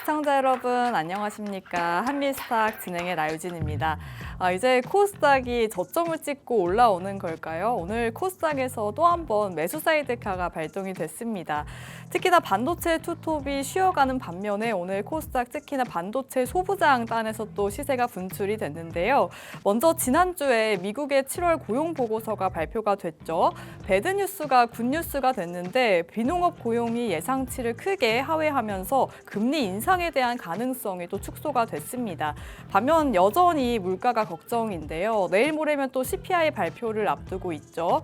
시청자 여러분 안녕하십니까. 한미스탁 진행의 나유진입니다. 이제 코스닥이 저점을 찍고 올라오는 걸까요? 오늘 코스닥에서 또 한 번 매수 사이드카가 발동이 됐습니다. 특히나 반도체 투톱이 쉬어가는 반면에 오늘 코스닥 특히나 반도체 소부장단에서 또 시세가 분출이 됐는데요. 먼저 지난주에 미국의 7월 고용 보고서가 발표가 됐죠. 배드 뉴스가 굿 뉴스가 됐는데 비농업 고용이 예상치를 크게 하회하면서 금리 인상에 대한 가능성이 또 축소가 됐습니다. 반면 여전히 물가가 걱정인데요. 내일 모레면 또 CPI 발표를 앞두고 있죠.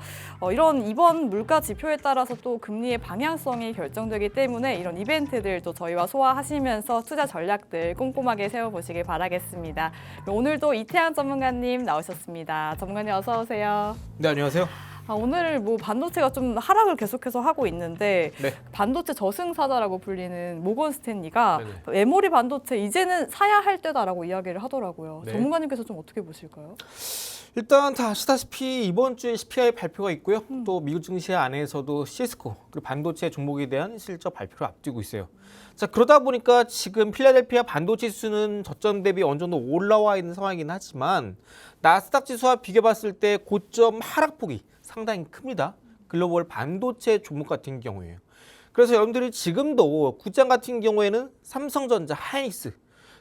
이번 물가 지표에 따라서 또 금리의 방향성이 결정되기 때문에 이런 이벤트들도 저희와 소화하시면서 투자 전략들 꼼꼼하게 세워보시길 바라겠습니다. 오늘도 이태양 전문가님 나오셨습니다. 전문가님 어서 오세요. 네, 안녕하세요. 오늘 반도체가 좀 하락을 계속해서 하고 있는데 네. 반도체 저승사자라고 불리는 모건 스탠리가 네네. 메모리 반도체 이제는 사야 할 때다라고 이야기를 하더라고요. 네. 전문가님께서 좀 어떻게 보실까요? 일단 다 아시다시피 이번 주에 CPI 발표가 있고요. 또 미국 증시 안에서도 시스코 그리고 반도체 종목에 대한 실적 발표를 앞두고 있어요. 자, 그러다 보니까 지금 필라델피아 반도체 지수는 저점 대비 어느 정도 올라와 있는 상황이긴 하지만 나스닥 지수와 비교해봤을 때 고점 하락폭이 상당히 큽니다. 글로벌 반도체 종목 같은 경우에요. 그래서 여러분들이 지금도 굿장 같은 경우에는 삼성전자, 하이닉스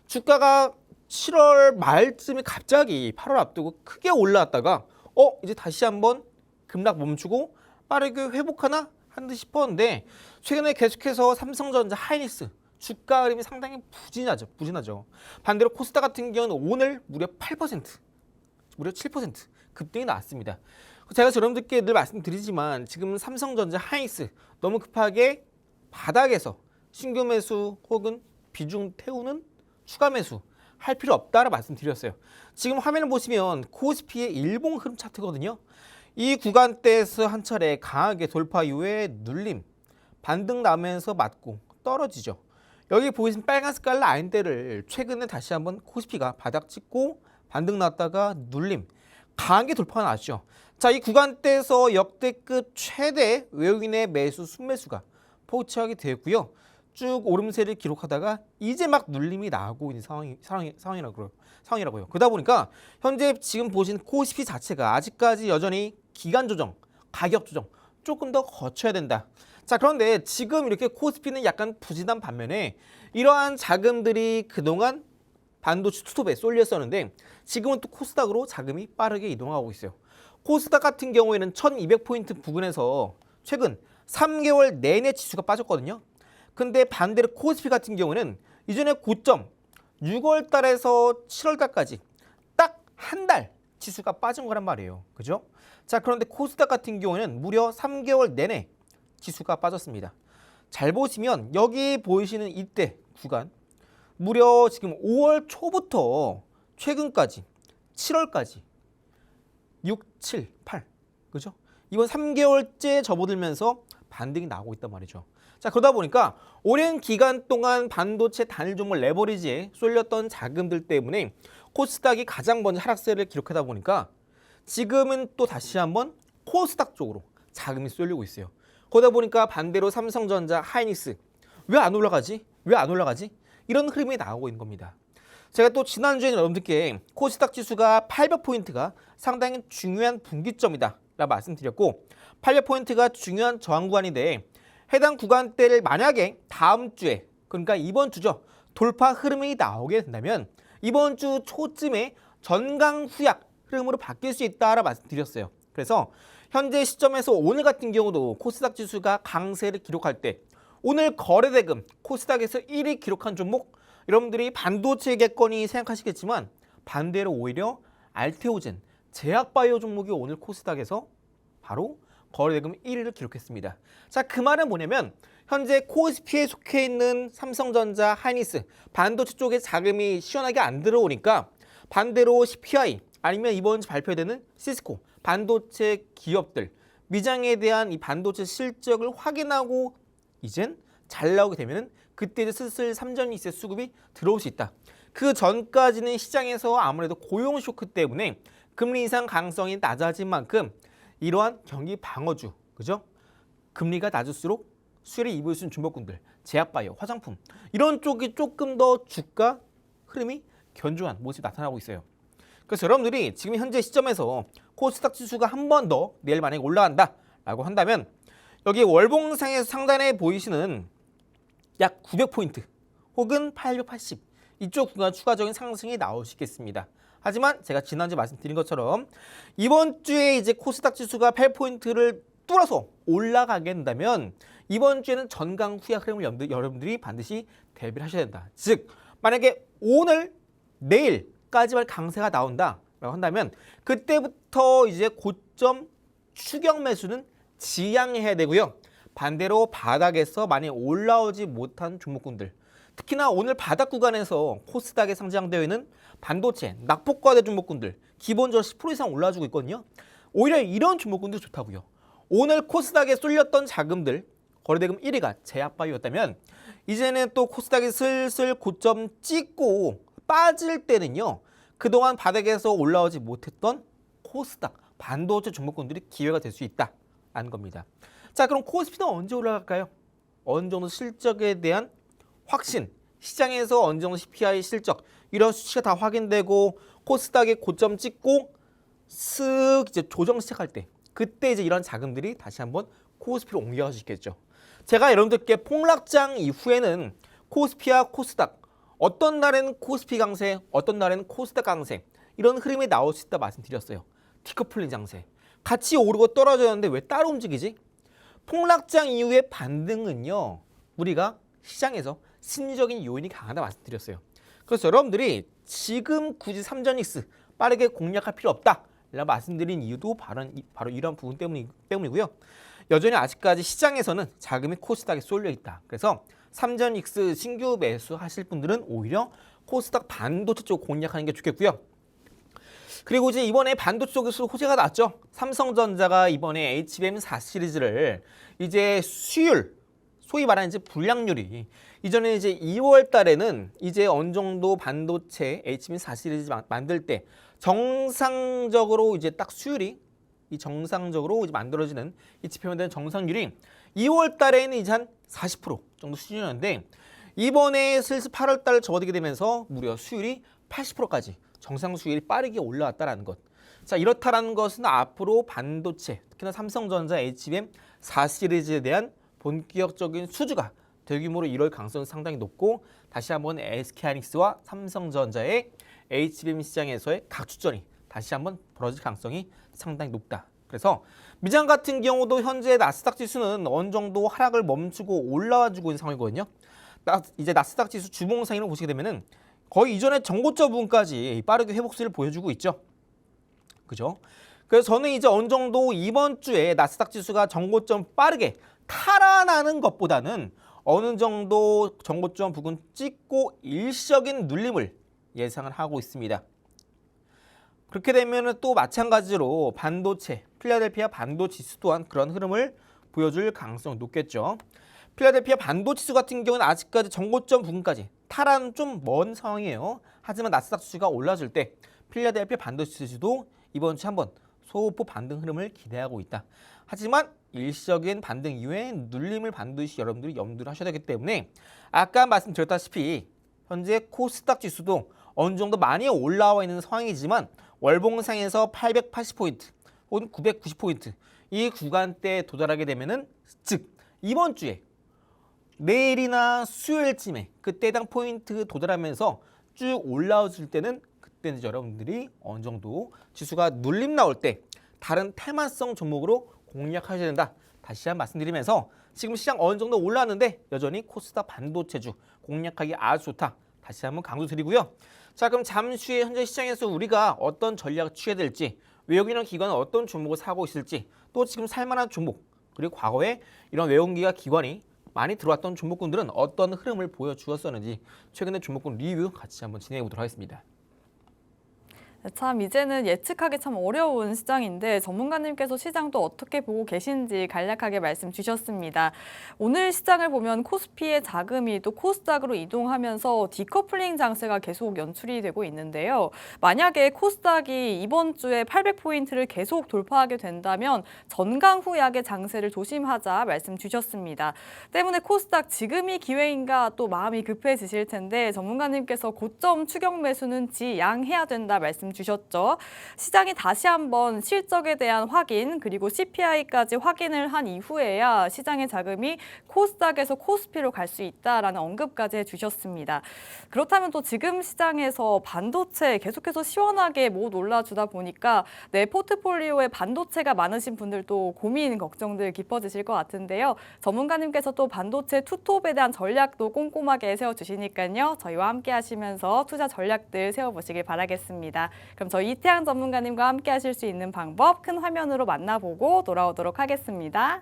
주가가 7월 말쯤에 갑자기 8월 앞두고 크게 올라왔다가 이제 다시 한번 급락 멈추고 빠르게 회복하나 한 듯 싶었는데 최근에 계속해서 삼성전자, 하이닉스 주가 흐름이 상당히 부진하죠. 반대로 코스닥 같은 경우는 오늘 무려 8%, 무려 7% 급등이 나왔습니다. 제가 여러분들께 늘 말씀드리지만 지금 삼성전자, 하이닉스 너무 급하게 바닥에서 신규 매수 혹은 비중 태우는 추가 매수 할 필요 없다라고 말씀드렸어요. 지금 화면을 보시면 코스피의 일봉 흐름 차트거든요. 이 구간대에서 한 차례 강하게 돌파 이후에 눌림, 반등 나면서 맞고 떨어지죠. 여기 보이시는 빨간 색깔 라인대를 최근에 다시 한번 코스피가 바닥 찍고 반등 났다가 눌림, 강하게 돌파가 났죠. 자, 이 구간대에서 역대급 최대 외국인의 매수 순매수가 포착이 되었고요. 쭉 오름세를 기록하다가 이제 막 눌림이 나오고 있는 상황이라고요. 그러다 보니까 현재 지금 보신 코스피 자체가 아직까지 여전히 기간 조정, 가격 조정 조금 더 거쳐야 된다. 자, 그런데 지금 이렇게 코스피는 약간 부진한 반면에 이러한 자금들이 그동안 반도체 투톱에 쏠렸었는데 지금은 또 코스닥으로 자금이 빠르게 이동하고 있어요. 코스닥 같은 경우에는 1200포인트 부근에서 최근 3개월 내내 지수가 빠졌거든요. 근데 반대로 코스피 같은 경우는 이전에 고점 6월 달에서 7월 달까지 딱 한 달 지수가 빠진 거란 말이에요. 그죠? 자, 그런데 코스닥 같은 경우는 무려 3개월 내내 지수가 빠졌습니다. 잘 보시면 여기 보이시는 이때 구간 무려 지금 5월 초부터 최근까지 7월까지 6, 7, 8 그죠? 이번 3개월째 접어들면서 반등이 나오고 있단 말이죠. 자, 그러다 보니까 오랜 기간 동안 반도체 단일 종목 레버리지에 쏠렸던 자금들 때문에 코스닥이 가장 먼저 하락세를 기록하다 보니까 지금은 또 다시 한번 코스닥 쪽으로 자금이 쏠리고 있어요. 그러다 보니까 반대로 삼성전자, 하이닉스 왜 안 올라가지? 이런 흐름이 나오고 있는 겁니다. 제가 또 지난주에는 여러분들께 코스닥 지수가 800포인트가 상당히 중요한 분기점이다 라고 말씀드렸고 800포인트가 중요한 저항 구간인데 해당 구간대를 만약에 다음 주에 그러니까 이번 주죠 돌파 흐름이 나오게 된다면 이번 주 초쯤에 전강 후약 흐름으로 바뀔 수 있다라고 말씀드렸어요. 그래서 현재 시점에서 오늘 같은 경우도 코스닥 지수가 강세를 기록할 때 오늘 거래대금 코스닥에서 1위 기록한 종목 여러분들이 반도체겠거니 생각하시겠지만 반대로 오히려 알테오젠, 제약바이오 종목이 오늘 코스닥에서 바로 거래대금 1위를 기록했습니다. 자, 그 말은 뭐냐면 현재 코스피에 속해 있는 삼성전자, 하이닉스 반도체 쪽에 자금이 시원하게 안 들어오니까 반대로 CPI 아니면 이번 주 발표되는 시스코 반도체 기업들 미장에 대한 이 반도체 실적을 확인하고 이젠 잘 나오게 되면 그때 이제 슬슬 3전이세 수급이 들어올 수 있다. 그 전까지는 시장에서 아무래도 고용 쇼크 때문에 금리 인상 가능성이 낮아진 만큼 이러한 경기 방어주, 그죠? 금리가 낮을수록 수혜를 입을 수 있는 종목군들, 제약바이오, 화장품 이런 쪽이 조금 더 주가 흐름이 견조한 모습이 나타나고 있어요. 그래서 여러분들이 지금 현재 시점에서 코스닥 지수가 한 번 더 내일 만약에 올라간다라고 한다면 여기 월봉상에서 상단에 보이시는 약 900포인트 혹은 880 이쪽 구간 추가적인 상승이 나올 수 있겠습니다. 하지만 제가 지난주에 말씀드린 것처럼 이번 주에 이제 코스닥 지수가 8포인트를 뚫어서 올라가게 된다면 이번 주에는 전강 후약 흐름을 여러분들이 반드시 대비를 하셔야 된다. 즉 만약에 오늘 내일까지만 강세가 나온다라고 한다면 그때부터 이제 고점 추격 매수는 지양해야 되고요. 반대로 바닥에서 많이 올라오지 못한 종목군들, 특히나 오늘 바닥 구간에서 코스닥에 상장되어 있는 반도체, 낙폭과대 종목군들 기본적으로 10% 이상 올라주고 있거든요. 오히려 이런 종목군들 좋다고요. 오늘 코스닥에 쏠렸던 자금들, 거래대금 1위가 제약바이오였다면 이제는 또 코스닥이 슬슬 고점 찍고 빠질 때는요. 그동안 바닥에서 올라오지 못했던 코스닥, 반도체 종목군들이 기회가 될 수 있다는 겁니다. 자, 그럼 코스피는 언제 올라갈까요? 어느 정도 실적에 대한 확신, 시장에서 어느 정도 CPI 실적 이런 수치가 다 확인되고 코스닥에 고점 찍고 쓱 이제 조정 시작할 때 그때 이제 이런 자금들이 다시 한번 코스피로 옮겨갈 수 있겠죠. 제가 여러분들께 폭락장 이후에는 코스피와 코스닥 어떤 날에는 코스피 강세, 어떤 날에는 코스닥 강세 이런 흐름이 나올 수 있다 말씀드렸어요. 티커플린 장세. 같이 오르고 떨어졌는데 왜 따로 움직이지? 폭락장 이후의 반등은요. 우리가 시장에서 심리적인 요인이 강하다 말씀드렸어요. 그래서 여러분들이 지금 굳이 삼전익스 빠르게 공략할 필요 없다 라고 말씀드린 이유도 바로 이런 부분 때문이고요. 여전히 아직까지 시장에서는 자금이 코스닥에 쏠려 있다. 그래서 삼전익스 신규 매수하실 분들은 오히려 코스닥 반도체 쪽 공략하는 게 좋겠고요. 그리고 이제 이번에 반도체 쪽에서 호재가 났죠. 삼성전자가 이번에 HBM4 시리즈를 이제 수율, 소위 말하는 이제 불량률이 이전에 이제 2월 달에는 이제 어느 정도 반도체 HBM4 시리즈 만들 때 정상적으로 이제 딱 수율이 이 정상적으로 이제 만들어지는 이 지표면되는 정상률이 2월 달에는 이제 한 40% 정도 수준이었는데 이번에 슬슬 8월 달 접어들게 되면서 무려 수율이 80%까지 정상 수율이 빠르게 올라왔다라는 것. 자, 이렇다라는 것은 앞으로 반도체, 특히나 삼성전자 HBM4 시리즈에 대한 본격적인 수주가 대규모로 이룰 가능성이 상당히 높고 다시 한번 SK하이닉스와 삼성전자의 HBM 시장에서의 각축전이 다시 한번 벌어질 가능성이 상당히 높다. 그래서 미장 같은 경우도 현재 나스닥 지수는 어느 정도 하락을 멈추고 올라와주고 있는 상황이거든요. 이제 나스닥 지수 주봉상으로 보시게 되면은 거의 이전에 정고점 부분까지 빠르게 회복세를 보여주고 있죠. 그죠? 그래서 저는 이제 어느 정도 이번 주에 나스닥 지수가 정고점 빠르게 탈환하는 것보다는 어느 정도 정고점 부근 찍고 일시적인 눌림을 예상을 하고 있습니다. 그렇게 되면 또 마찬가지로 반도체, 필라델피아 반도체 지수 또한 그런 흐름을 보여줄 가능성이 높겠죠. 필라델피아 반도체 지수 같은 경우는 아직까지 정고점 부근까지 탈환은 좀 먼 상황이에요. 하지만 나스닥 지수가 올라줄 때 필라델피아 반도체 지수도 이번 주 한번 소폭 반등 흐름을 기대하고 있다. 하지만 일시적인 반등 이후에 눌림을 반드시 여러분들이 염두를 하셔야 되기 때문에 아까 말씀드렸다시피 현재 코스닥 지수도 어느 정도 많이 올라와 있는 상황이지만 월봉상에서 880포인트 혹은 990포인트 이 구간대에 도달하게 되면은 즉 이번 주에 내일이나 수요일쯤에 그때 해당 포인트 도달하면서 쭉 올라오실 때는 그때는 여러분들이 어느 정도 지수가 눌림 나올 때 다른 테마성 종목으로 공략하셔야 된다. 다시 한번 말씀드리면서 지금 시장 어느 정도 올라왔는데 여전히 코스닥 반도체주 공략하기 아주 좋다. 다시 한번 강조드리고요. 자, 그럼 잠시 후에 현재 시장에서 우리가 어떤 전략을 취해야 될지, 외국인이나 기관은 어떤 종목을 사고 있을지, 또 지금 살만한 종목, 그리고 과거에 이런 외국인과 기관이 많이 들어왔던 종목군들은 어떤 흐름을 보여주었었는지 최근의 종목군 리뷰 같이 한번 진행해 보도록 하겠습니다. 참 이제는 예측하기 참 어려운 시장인데 전문가님께서 시장도 어떻게 보고 계신지 간략하게 말씀 주셨습니다. 오늘 시장을 보면 코스피의 자금이 또 코스닥으로 이동하면서 디커플링 장세가 계속 연출이 되고 있는데요. 만약에 코스닥이 이번 주에 800포인트를 계속 돌파하게 된다면 전강 후 약의 장세를 조심하자 말씀 주셨습니다. 때문에 코스닥 지금이 기회인가 또 마음이 급해지실 텐데 전문가님께서 고점 추격 매수는 지양해야 된다 말씀 주셨죠. 시장이 다시 한번 실적에 대한 확인 그리고 CPI까지 확인을 한 이후에야 시장의 자금이 코스닥에서 코스피로 갈 수 있다라는 언급까지 해주셨습니다. 그렇다면 또 지금 시장에서 반도체 계속해서 시원하게 못 올라주다 보니까 내 포트폴리오에 반도체가 많으신 분들도 고민, 걱정들 깊어지실 것 같은데요. 전문가님께서 또 반도체 투톱에 대한 전략도 꼼꼼하게 세워주시니까요. 저희와 함께 하시면서 투자 전략들 세워보시길 바라겠습니다. 그럼 저희 이태양 전문가님과 함께 하실 수 있는 방법 큰 화면으로 만나보고 돌아오도록 하겠습니다.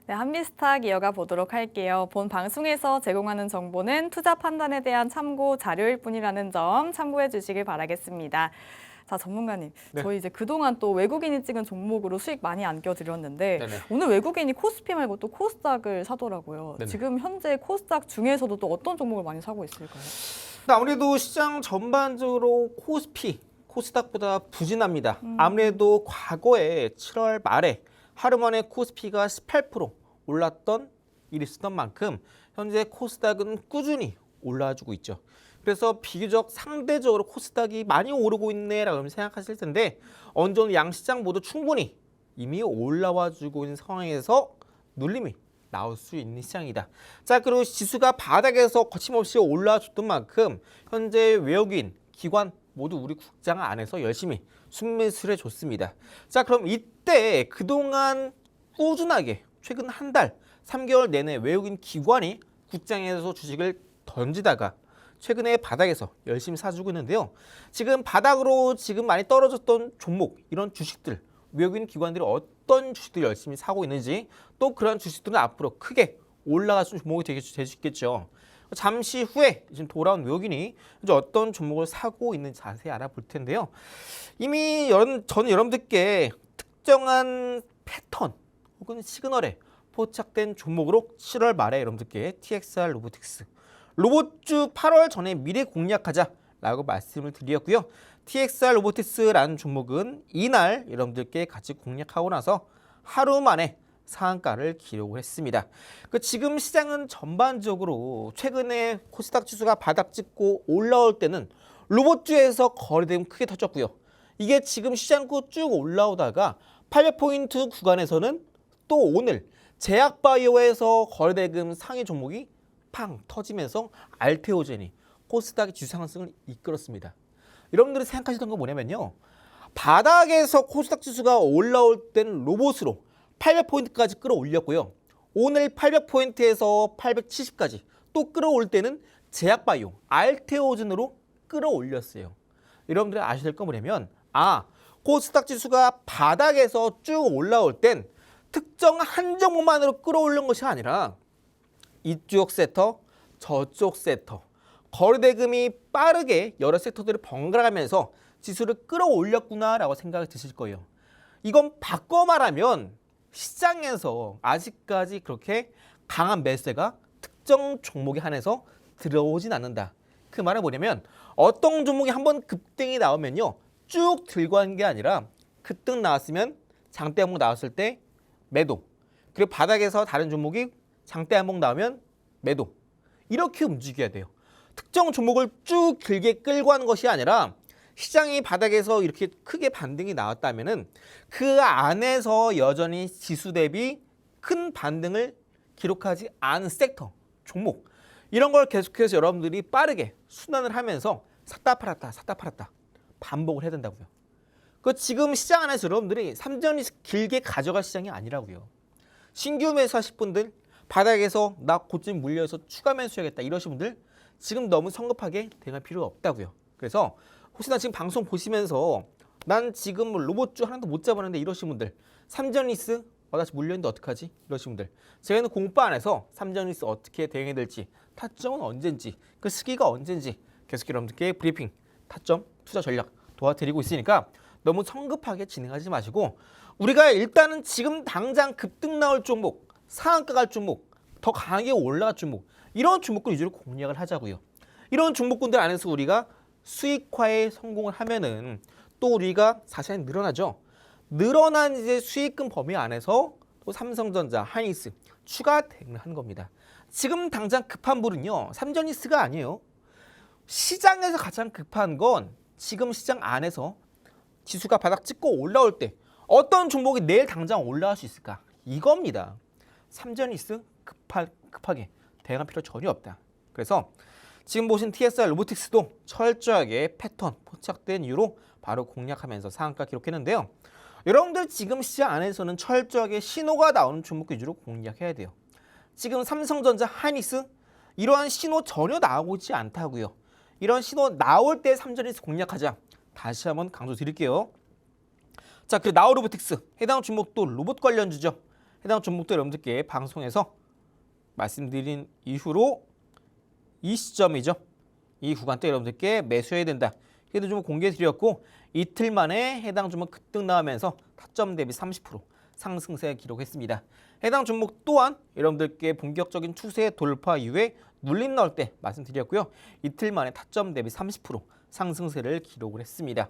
네, 한미스탁 이어가 보도록 할게요. 본 방송에서 제공하는 정보는 투자 판단에 대한 참고 자료일 뿐이라는 점 참고해 주시길 바라겠습니다. 자, 전문가님, 네. 저희 이제 그동안 또 외국인이 찍은 종목으로 수익 많이 안겨드렸는데 네네. 오늘 외국인이 코스피 말고 또 코스닥을 사더라고요. 네네. 지금 현재 코스닥 중에서도 또 어떤 종목을 많이 사고 있을까요? 아무래도 시장 전반적으로 코스피, 코스닥보다 부진합니다. 아무래도 과거에 7월 말에 하루 만에 코스피가 18% 올랐던 일이 있었던 만큼 현재 코스닥은 꾸준히 올라주고 있죠. 그래서 비교적 상대적으로 코스닥이 많이 오르고 있네라고 생각하실 텐데 어느 정도 양시장 모두 충분히 이미 올라와주고 있는 상황에서 눌림이 나올 수 있는 시장이다. 자, 그리고 지수가 바닥에서 거침없이 올라줬던 만큼 현재 외국인, 기관 모두 우리 국장 안에서 열심히 순매수를 해줬습니다. 자, 그럼 이때 그동안 꾸준하게 최근 한 달, 3개월 내내 외국인 기관이 국장에서 주식을 던지다가 최근에 바닥에서 열심히 사주고 있는데요. 지금 바닥으로 지금 많이 떨어졌던 종목, 이런 주식들, 외국인 기관들이 어떤 주식들 열심히 사고 있는지 또 그런 주식들은 앞으로 크게 올라갈 수 있는 종목이 될 수 있겠죠. 잠시 후에 지금 돌아온 외국인이 이제 어떤 종목을 사고 있는지 자세히 알아볼 텐데요. 이미 저는 여러분들께 특정한 패턴 혹은 시그널에 포착된 종목으로 7월 말에 여러분들께 TXR 로보틱스 로봇주 8월 전에 미래 공략하자라고 말씀을 드렸고요. TXR 로보틱스라는 종목은 이날 여러분들께 같이 공략하고 나서 하루 만에 상한가를 기록을 했습니다. 지금 시장은 전반적으로 최근에 코스닥 지수가 바닥 찍고 올라올 때는 로봇주에서 거래대금 크게 터졌고요. 이게 지금 시장고 쭉 올라오다가 800포인트 구간에서는 또 오늘 제약바이오에서 거래대금 상위 종목이 팡 터지면서 알테오젠이 코스닥의 지수 상승을 이끌었습니다. 여러분들이 생각하시던 건 뭐냐면요. 바닥에서 코스닥 지수가 올라올 때는 로봇으로 800포인트까지 끌어올렸고요. 오늘 800포인트에서 870까지 또 끌어올 때는 제약바이오, 알테오젠으로 끌어올렸어요. 여러분들이 아셔야 될 건 뭐냐면 코스닥 지수가 바닥에서 쭉 올라올 땐 특정 한 종목만으로 끌어올린 것이 아니라 이쪽 섹터, 저쪽 섹터, 거래대금이 빠르게 여러 섹터들을 번갈아가면서 지수를 끌어올렸구나라고 생각이 드실 거예요. 이건 바꿔 말하면 시장에서 아직까지 그렇게 강한 매수세가 특정 종목에 한해서 들어오진 않는다. 그 말은 뭐냐면 어떤 종목이 한번 급등이 나오면요. 쭉 들고 가는 게 아니라 급등 나왔으면 장대 한목 나왔을 때 매도. 그리고 바닥에서 다른 종목이 장대 한목 나오면 매도. 이렇게 움직여야 돼요. 특정 종목을 쭉 길게 끌고 가는 것이 아니라 시장이 바닥에서 이렇게 크게 반등이 나왔다면은 그 안에서 여전히 지수 대비 큰 반등을 기록하지 않은 섹터, 종목 이런 걸 계속해서 여러분들이 빠르게 순환을 하면서 샀다 팔았다 반복을 해야 된다고요. 그 지금 시장 안에서 여러분들이 3전이 길게 가져갈 시장이 아니라고요. 신규 매수하실 분들 바닥에서 나 고점 물려서 추가 매수해야겠다 이러신 분들 지금 너무 성급하게 대응할 필요가 없다고요. 그래서 혹시나 지금 방송 보시면서 난 지금 로봇주 하나도 못 잡았는데 이러신 분들 삼전리스 다시 물렸는데 어떡하지? 이러신 분들 제가는 공부 안에서 삼전리스 어떻게 대응해야 될지 타점은 언젠지 그 시기가 언젠지 계속 여러분들께 브리핑 타점 투자 전략 도와드리고 있으니까 너무 성급하게 진행하지 마시고 우리가 일단은 지금 당장 급등 나올 종목 상한가 갈 종목 더 강하게 올라갈 종목 이런 종목군 위주로 공략을 하자고요. 이런 종목군들 안에서 우리가 수익화에 성공을 하면은 또 우리가 자산이 늘어나죠. 늘어난 이제 수익금 범위 안에서 또 삼성전자, 하이닉스 추가 대응을 한 겁니다. 지금 당장 급한 불은요. 삼전리스가 아니에요. 시장에서 가장 급한 건 지금 시장 안에서 지수가 바닥 찍고 올라올 때 어떤 종목이 내일 당장 올라갈 수 있을까? 이겁니다. 삼전리스 급하게 대응할 필요 전혀 없다. 그래서 지금 보신 TSR 로보틱스도 철저하게 패턴 포착된 이유로 바로 공략하면서 상한가 기록했는데요. 여러분들 지금 시장 안에서는 철저하게 신호가 나오는 종목 위주로 공략해야 돼요. 지금 삼성전자, 하이닉스 이러한 신호 전혀 나오지 않다고요. 이런 신호 나올 때 삼전리스 공략하자. 다시 한번 강조드릴게요. 자, 그 나우 로보틱스 해당 종목도 로봇 관련주죠. 해당 종목도 여러분들께 방송에서 말씀드린 이후로 이 시점이죠. 이 구간대 여러분들께 매수해야 된다. 해당 종목 공개드렸고 이틀 만에 해당 종목 급등 나오면서 타점 대비 30% 상승세 기록했습니다. 해당 종목 또한 여러분들께 본격적인 추세 돌파 이후에 눌림 나올 때 말씀드렸고요. 이틀 만에 타점 대비 30% 상승세를 기록을 했습니다.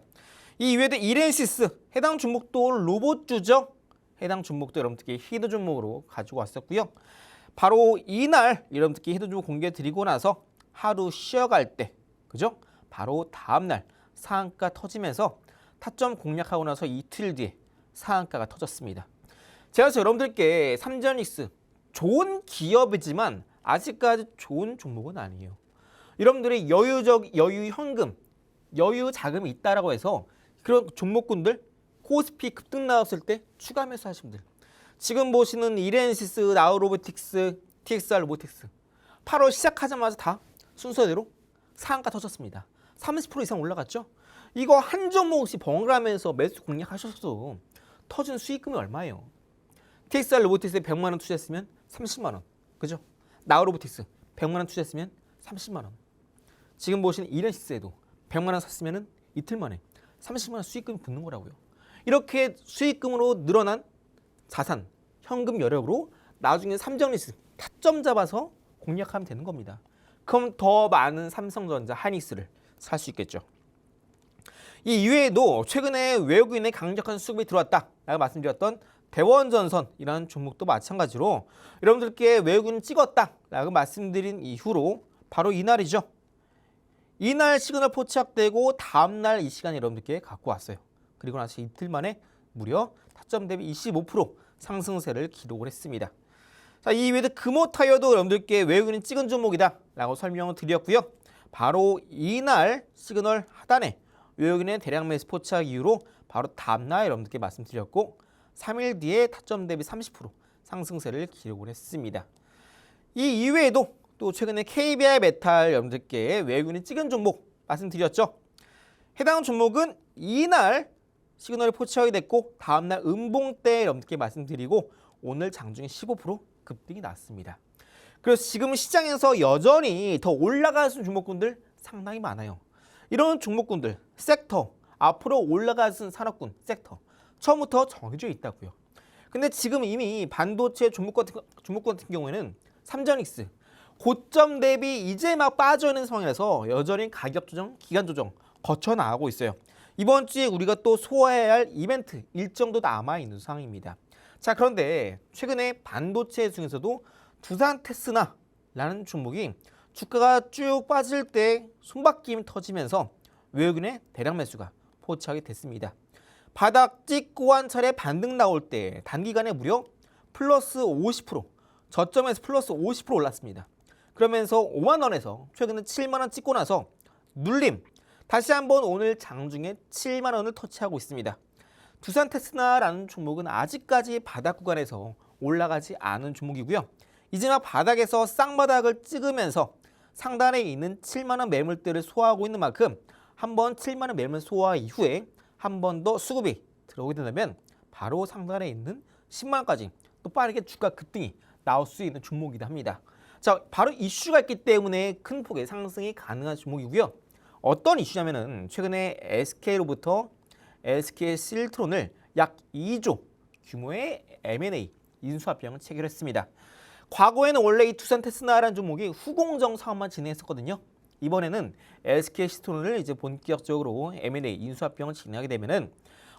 이 이외에도 이렌시스 해당 종목도 로봇주죠. 해당 종목도 여러분들께 히드 종목으로 가지고 왔었고요. 바로 이날 여러분들께 히드 종목 공개 드리고 나서 하루 쉬어갈 때 그죠? 바로 다음날 상한가 터지면서 타점 공략하고 나서 이틀 뒤에 상한가가 터졌습니다. 제가 그래서 여러분들께 삼전익스 좋은 기업이지만 아직까지 좋은 종목은 아니에요. 여러분들이 여유 현금, 여유 자금이 있다라고 해서 그런 종목군들 코스피 급등 나왔을 때 추가 매수하신 분들 지금 보시는 이렌시스, 나우로보틱스, TXR 로보틱스 8월 시작하자마자 다 순서대로 상한가 터졌습니다. 30% 이상 올라갔죠? 이거 한 종목씩 번갈아가면서 매수 공략하셨어도 터진 수익금이 얼마예요? TXR 로보틱스에 100만 원 투자했으면 30만 원. 그죠? 나우로보틱스 100만 원 투자했으면 30만 원. 지금 보시는 이렌시스에도 100만 원 샀으면 이틀 만에 30만 원 수익금이 붙는 거라고요. 이렇게 수익금으로 늘어난 자산, 현금 여력으로 나중에 삼전리스 타점 잡아서 공략하면 되는 겁니다. 그럼 더 많은 삼성전자, 하이닉스를 살 수 있겠죠. 이 이외에도 최근에 외국인의 강력한 수급이 들어왔다라고 말씀드렸던 대원전선이라는 종목도 마찬가지로 여러분들께 외국인 찍었다라고 말씀드린 이후로 바로 이날이죠. 이날 시그널 포착되고 다음날 이 시간에 여러분들께 갖고 왔어요. 그리고 나서 이틀 만에 무려 타점 대비 25% 상승세를 기록을 했습니다. 자, 이 외에도 금호타이어도 여러분들께 외국인이 찍은 종목이다 라고 설명을 드렸고요. 바로 이날 시그널 하단에 외국인의 대량 매수 포착 이후로 바로 다음날 여러분들께 말씀드렸고 3일 뒤에 타점 대비 30% 상승세를 기록을 했습니다. 이 이외에도 또 최근에 KBI 메탈 여러분들께 외국인이 찍은 종목 말씀드렸죠. 해당 종목은 이날 시그널이 포착이 됐고 다음날 음봉 때 여러분들께 말씀드리고 오늘 장중에 15% 급등이 났습니다. 그래서 지금 시장에서 여전히 더 올라갈 수 있는 종목군들 상당히 많아요. 이런 종목군들, 섹터, 앞으로 올라갈 수 있는 산업군, 섹터 처음부터 정해져 있다고요. 근데 지금 이미 반도체 종목 같은 경우에는 삼전익스 고점 대비 이제 막 빠져있는 상황이라서 여전히 가격 조정, 기간 조정 거쳐 나가고 있어요. 이번 주에 우리가 또 소화해야 할 이벤트 일정도 남아있는 상황입니다. 자, 그런데 최근에 반도체 중에서도 두산 테스나라는 종목이 주가가 쭉 빠질 때 손바뀜이 터지면서 외국인의 대량 매수가 포착이 됐습니다. 바닥 찍고 한 차례 반등 나올 때 단기간에 무려 플러스 50%, 저점에서 플러스 50% 올랐습니다. 그러면서 5만 원에서 최근에 7만 원 찍고 나서 눌림, 다시 한번 오늘 장중에 7만 원을 터치하고 있습니다. 두산 테스나라는 종목은 아직까지 바닥 구간에서 올라가지 않은 종목이고요. 이제 막 바닥에서 쌍바닥을 찍으면서 상단에 있는 7만 원 매물대를 소화하고 있는 만큼 한번 7만 원 매물 소화 이후에 한 번 더 수급이 들어오게 된다면 바로 상단에 있는 10만 원까지 또 빠르게 주가 급등이 나올 수 있는 종목이기도 합니다. 자, 바로 이슈가 있기 때문에 큰 폭의 상승이 가능한 종목이고요. 어떤 이슈냐면은 최근에 SK로부터 SK 실트론을 약 2조 규모의 M&A 인수합병을 체결했습니다. 과거에는 원래 이 두산 테스나라는 종목이 후공정 사업만 진행했었거든요. 이번에는 SK 실트론을 이제 본격적으로 M&A 인수합병을 진행하게 되면은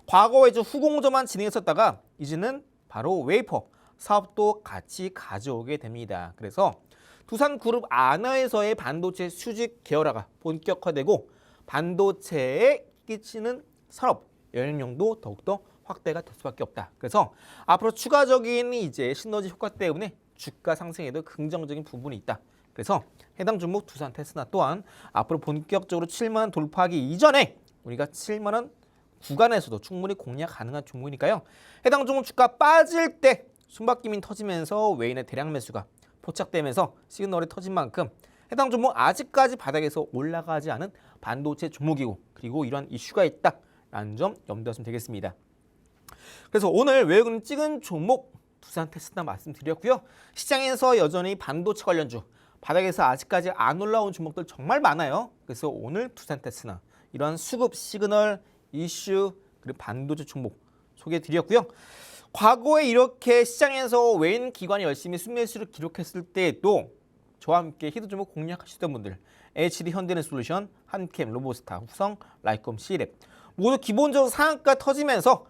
과거에 좀 후공정만 진행했었다가 이제는 바로 웨이퍼 사업도 같이 가져오게 됩니다. 그래서 두산그룹 안에서의 반도체 수직 계열화가 본격화되고 반도체에 끼치는 산업 영향력도 더욱더 확대가 될 수밖에 없다. 그래서 앞으로 추가적인 이제 시너지 효과 때문에 주가 상승에도 긍정적인 부분이 있다. 그래서 해당 종목 두산 테스나 또한 앞으로 본격적으로 7만 원 돌파하기 이전에 우리가 7만 원 구간에서도 충분히 공략 가능한 종목이니까요. 해당 종목 주가 빠질 때 숨바뀜이 터지면서 외인의 대량 매수가 포착되면서 시그널이 터진 만큼 해당 종목 아직까지 바닥에서 올라가지 않은 반도체 종목이고 그리고 이러한 이슈가 있다라는 점 염두하시면 되겠습니다. 그래서 오늘 외국인 찍은 종목 두산 테스나 말씀드렸고요. 시장에서 여전히 반도체 관련주 바닥에서 아직까지 안 올라온 종목들 정말 많아요. 그래서 오늘 두산 테스나 이러한 수급 시그널 이슈 그리고 반도체 종목 소개해드렸고요. 과거에 이렇게 시장에서 외인 기관이 열심히 순매수를 기록했을 때에도 저와 함께 히든 종목 공략하시던 분들 HD 현대해솔루션, 한캠, 로보스타, 후성, 라이컴, C랩 모두 기본적으로 상한가 터지면서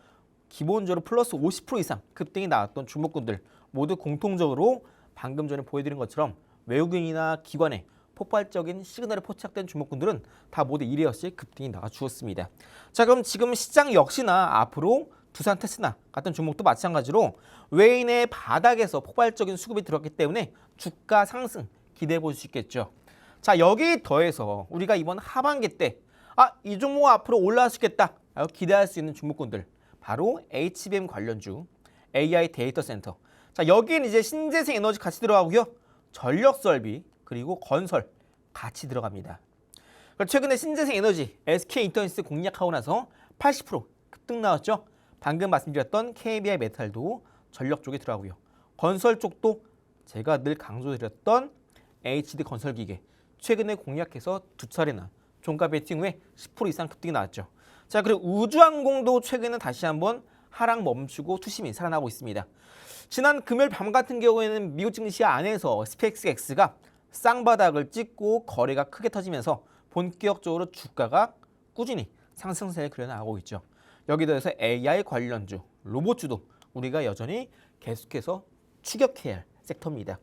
기본적으로 플러스 50% 이상 급등이 나왔던 종목군들 모두 공통적으로 방금 전에 보여드린 것처럼 외국인이나 기관의 폭발적인 시그널에 포착된 종목군들은 다 모두 이례없이 급등이 나와 주었습니다. 자, 그럼 지금 시장 역시나 앞으로 두산 테스나 같은 종목도 마찬가지로 외인의 바닥에서 폭발적인 수급이 들어왔기 때문에 주가 상승 기대해 볼 수 있겠죠. 자, 여기 더해서 우리가 이번 하반기 때 이 종목 앞으로 올라갈 수 있겠다 기대할 수 있는 종목군들 바로 HBM 관련주, AI 데이터 센터. 자, 여기는 이제 신재생 에너지 같이 들어가고요. 전력 설비 그리고 건설 같이 들어갑니다. 최근에 신재생 에너지 SK 인터니스 공략하고 나서 80% 급등 나왔죠. 방금 말씀드렸던 KBI 메탈도 전력 쪽에 들어가고요. 건설 쪽도 제가 늘 강조드렸던 HD 건설기계 최근에 공략해서 두 차례나 종가 베팅 후에 10% 이상 급등이 나왔죠. 자, 그리고 우주항공도 최근에 다시 한번 하락 멈추고 투심이 살아나고 있습니다. 지난 금요일 밤 같은 경우에는 미국 증시 안에서 스페이스X가 쌍바닥을 찍고 거래가 크게 터지면서 본격적으로 주가가 꾸준히 상승세를 그려나가고 있죠. 여기 더해서 AI 관련주, 로봇주도 우리가 여전히 계속해서 추격해야 할 섹터입니다.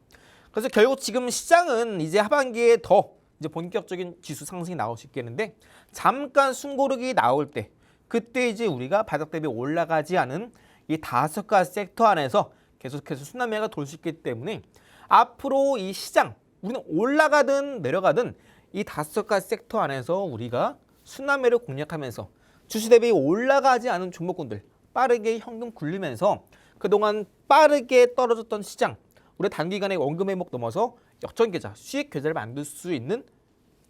그래서 결국 지금 시장은 이제 하반기에 더 이제 본격적인 지수 상승이 나올 수 있겠는데 잠깐 숨고르기 나올 때 그때 이제 우리가 바닥 대비 올라가지 않은 이 5가지 섹터 안에서 계속해서 순환매가 돌 수 있기 때문에 앞으로 이 시장 우리는 올라가든 내려가든 이 5가지 섹터 안에서 우리가 순환매를 공략하면서 주시 대비 올라가지 않은 종목군들 빠르게 현금 굴리면서 그동안 빠르게 떨어졌던 시장 우리 단기간에 원금 회복 넘어서 역전계좌, 수익 계좌를 만들 수 있는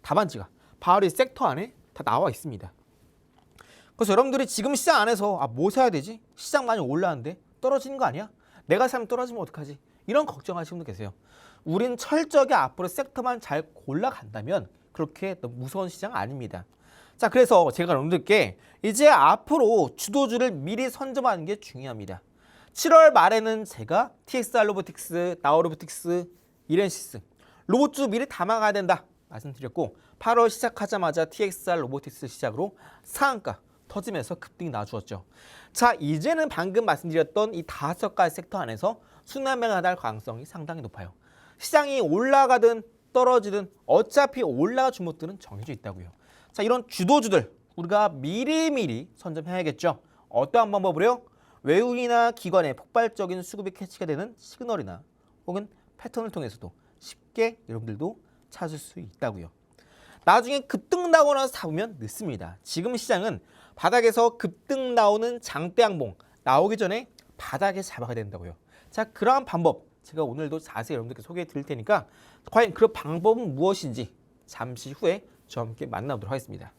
답안지가 바로 이 섹터 안에 다 나와 있습니다. 그래서 여러분들이 지금 시장 안에서 뭐 사야 되지? 시장 많이 올라왔는데 떨어지는 거 아니야? 내가 사면 떨어지면 어떡하지? 이런 걱정하시는 분도 계세요. 우린 철저하게 앞으로 섹터만 잘 골라간다면 그렇게 너무 무서운 시장 아닙니다. 자, 그래서 제가 여러분들께 이제 앞으로 주도주를 미리 선점하는 게 중요합니다. 7월 말에는 제가 TXR 로보틱스, 나우 로보틱스, 이렌시스 로봇주 미리 담아가야 된다 말씀드렸고 8월 시작하자마자 TXR 로보틱스 시작으로 상한가 터지면서 급등이 나와주었죠. 자, 이제는 방금 말씀드렸던 이 5가지 섹터 안에서 순환매가 날 가능성이 상당히 높아요. 시장이 올라가든 떨어지든 어차피 올라갈 종목들은 정해져 있다고요. 자, 이런 주도주들 우리가 미리미리 선점해야겠죠. 어떠한 방법으로요? 외국이나 기관의 폭발적인 수급이 캐치가 되는 시그널이나 혹은 패턴을 통해서도 쉽게 여러분들도 찾을 수 있다고요. 나중에 급등 나오고 나서 잡으면 늦습니다. 지금 시장은 바닥에서 급등 나오는 장대 양봉 나오기 전에 바닥에 잡아야 된다고요. 자, 그러한 방법 제가 오늘도 자세히 여러분들께 소개해 드릴 테니까 과연 그 방법은 무엇인지 잠시 후에 저와 함께 만나보도록 하겠습니다.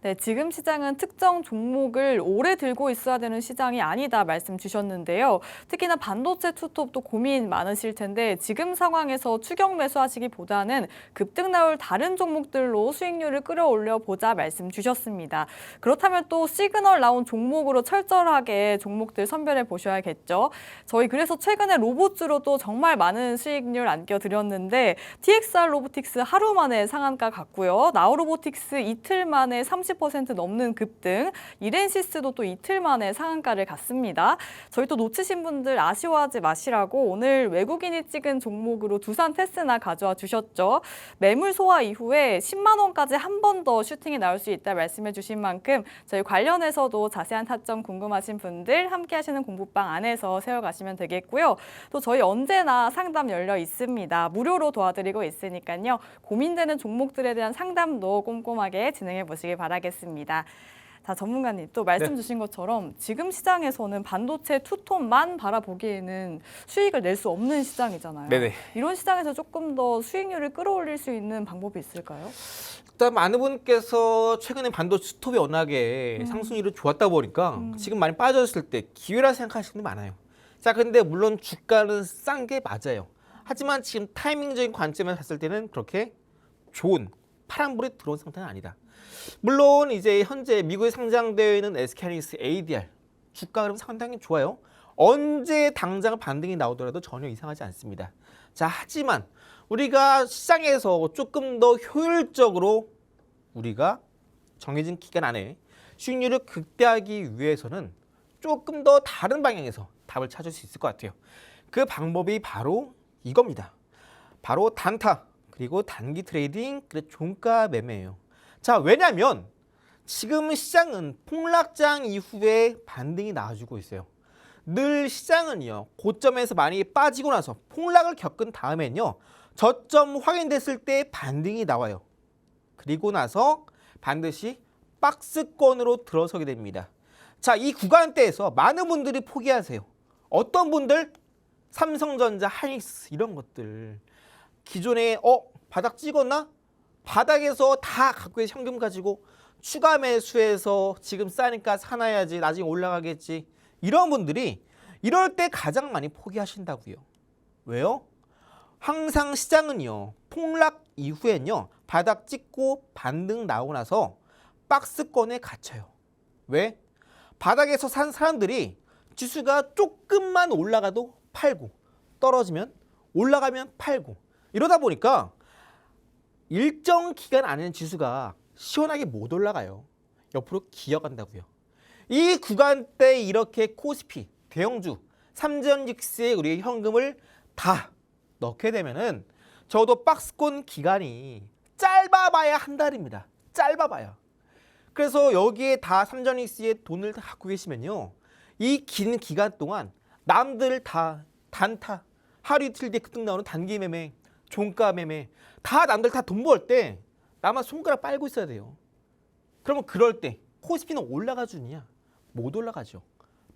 네, 지금 시장은 특정 종목을 오래 들고 있어야 되는 시장이 아니다 말씀 주셨는데요. 특히나 반도체 투톱도 고민 많으실 텐데 지금 상황에서 추격 매수하시기보다는 급등 나올 다른 종목들로 수익률을 끌어올려 보자 말씀 주셨습니다. 그렇다면 또 시그널 나온 종목으로 철저하게 종목들 선별해 보셔야겠죠. 저희 그래서 최근에 로봇주로도 정말 많은 수익률 안겨드렸는데 TXR 로보틱스 하루 만에 상한가 갔고요. 나우 로보틱스 이틀 만에 30% 넘는 급등, 이렌시스도 또 이틀 만에 상한가를 갔습니다. 저희 또 놓치신 분들 아쉬워하지 마시라고 오늘 외국인이 찍은 종목으로 두산 테스나 가져와 주셨죠. 매물 소화 이후에 10만 원까지 한 번 더 슈팅이 나올 수 있다 말씀해 주신 만큼 저희 관련해서도 자세한 타점 궁금하신 분들 함께 하시는 공부방 안에서 세워가시면 되겠고요. 또 저희 언제나 상담 열려 있습니다. 무료로 도와드리고 있으니까요. 고민되는 종목들에 대한 상담도 꼼꼼하게 진행해 보시기 바라겠습니다. 자, 전문가님 또 말씀 주신 것처럼 지금 시장에서는 반도체 투톱만 바라보기에는 수익을 낼 수 없는 시장이잖아요. 네네. 이런 시장에서 조금 더 수익률을 끌어올릴 수 있는 방법이 있을까요? 일단 많은 분께서 최근에 반도체 투톱이 워낙에 상승률이 좋았다 보니까 지금 많이 빠졌을 때 기회라 생각하시는 분이 많아요. 자, 근데 물론 주가는 싼 게 맞아요. 하지만 지금 타이밍적인 관점에서 봤을 때는 그렇게 좋은 파란불이 들어온 상태는 아니다. 물론 이제 현재 미국에 상장되어 있는 SK하이닉스 ADR 주가 그럼 상당히 좋아요. 언제 당장 반등이 나오더라도 전혀 이상하지 않습니다. 자, 하지만 우리가 시장에서 조금 더 효율적으로 우리가 정해진 기간 안에 수익률을 극대화하기 위해서는 조금 더 다른 방향에서 답을 찾을 수 있을 것 같아요. 그 방법이 바로 이겁니다. 바로 단타 그리고 단기 트레이딩 그리고 종가 매매예요. 자, 왜냐하면 지금 시장은 폭락장 이후에 반등이 나와주고 있어요. 늘 시장은요 고점에서 많이 빠지고 나서 폭락을 겪은 다음엔요 저점 확인됐을 때 반등이 나와요. 그리고 나서 반드시 박스권으로 들어서게 됩니다. 자, 이 구간대에서 많은 분들이 포기하세요. 어떤 분들? 삼성전자, 하이닉스 이런 것들 기존에 바닥 찍었나? 바닥에서 다 갖고 있는 현금 가지고 추가 매수해서 지금 싸니까 사놔야지 나중에 올라가겠지 이런 분들이 이럴 때 가장 많이 포기하신다고요. 왜요? 항상 시장은요 폭락 이후엔요 바닥 찍고 반등 나오고 나서 박스권에 갇혀요. 왜? 바닥에서 산 사람들이 지수가 조금만 올라가도 팔고 떨어지면 올라가면 팔고 이러다 보니까 일정 기간 안에는 지수가 시원하게 못 올라가요. 옆으로 기어간다고요. 이 구간대 이렇게 코스피, 대형주, 삼전직스에 우리의 현금을 다 넣게 되면은 적어도 박스권 기간이 짧아봐야 한 달입니다. 짧아봐야. 그래서 여기에 다 삼전직스에 돈을 다 갖고 계시면요. 이 긴 기간 동안 남들 다 단타, 하루 이틀 뒤에 급등 나오는 단기 매매, 종가 매매 다 남들 다 돈 벌 때 나만 손가락 빨고 있어야 돼요. 그러면 그럴 때 코스피는 올라가 주느냐? 못 올라가죠.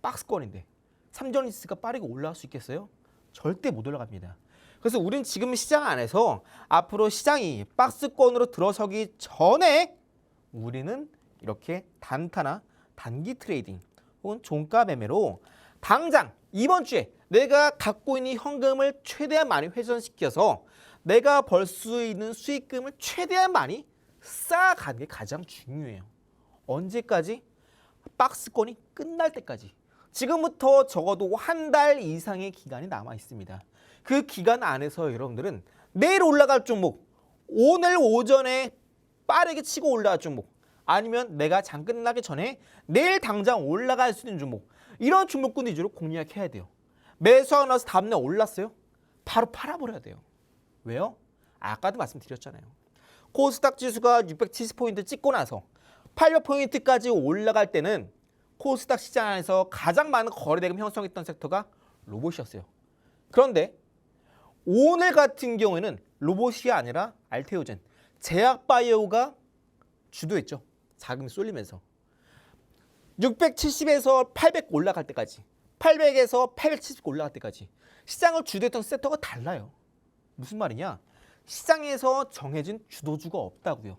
박스권인데 삼전리스가 빠르게 올라갈 수 있겠어요? 절대 못 올라갑니다. 그래서 우린 지금 시장 안에서 앞으로 시장이 박스권으로 들어서기 전에 우리는 이렇게 단타나 단기 트레이딩 혹은 종가 매매로 당장 이번 주에 내가 갖고 있는 현금을 최대한 많이 회전시켜서 내가 벌 수 있는 수익금을 최대한 많이 쌓아가는 게 가장 중요해요. 언제까지? 박스권이 끝날 때까지. 지금부터 적어도 한 달 이상의 기간이 남아 있습니다. 그 기간 안에서 여러분들은 내일 올라갈 종목, 오늘 오전에 빠르게 치고 올라갈 종목, 아니면 내가 장 끝나기 전에 내일 당장 올라갈 수 있는 종목, 이런 종목군 위주로 공략해야 돼요. 매수하고 나서 다음날 올랐어요? 바로 팔아버려야 돼요. 왜요? 아까도 말씀드렸잖아요. 코스닥 지수가 670포인트 찍고 나서 800포인트까지 올라갈 때는 코스닥 시장 안에서 가장 많은 거래대금 형성했던 섹터가 로봇이었어요. 그런데 오늘 같은 경우에는 로봇이 아니라 알테오젠, 제약바이오가 주도했죠. 자금이 쏠리면서 670에서 800 올라갈 때까지, 800에서 870 올라갈 때까지 시장을 주도했던 섹터가 달라요. 무슨 말이냐? 시장에서 정해진 주도주가 없다고요.